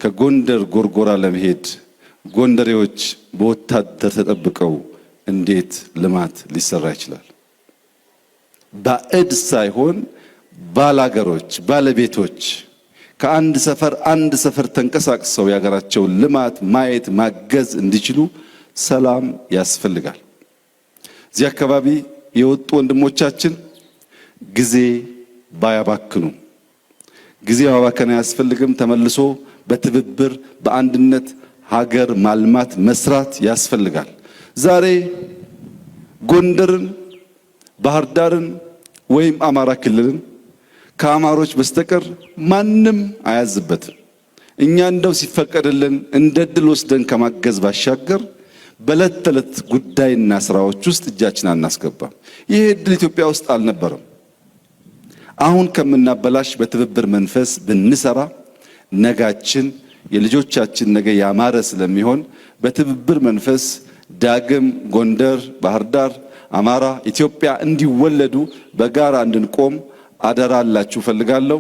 ከጎንደር ጎርጎራ ለመሄድ ጎንደሬዎች በወታደር ተጠብቀው እንዴት ልማት ሊሰራ ይችላል? ባዕድ ሳይሆን ባላገሮች ባለቤቶች ከአንድ ሰፈር ተንቀሳቅሰው ያገራቸውን ልማት ማየት ማገዝ እንዲችሉ ሰላም ያስፈልጋል። እዚህ አካባቢ የወጡ ወንድሞቻችን ጊዜ ባያባክኑ፣ ጊዜ ማባከን አያስፈልግም። ተመልሶ በትብብር በአንድነት ሀገር ማልማት መስራት ያስፈልጋል። ዛሬ ጎንደርን፣ ባህር ዳርን ወይም አማራ ክልልን ከአማሮች በስተቀር ማንም አያዝበትም። እኛ እንደው ሲፈቀድልን እንደ ድል ወስደን ከማገዝ ባሻገር በዕለት ተዕለት ጉዳይና ስራዎች ውስጥ እጃችን አናስገባም። ይሄ እድል ኢትዮጵያ ውስጥ አልነበረም። አሁን ከምናበላሽ በትብብር መንፈስ ብንሰራ ነጋችን የልጆቻችን ነገ ያማረ ስለሚሆን በትብብር መንፈስ ዳግም ጎንደር፣ ባህር ዳር፣ አማራ፣ ኢትዮጵያ እንዲወለዱ በጋራ እንድንቆም አደራ አላችሁ ፈልጋለሁ።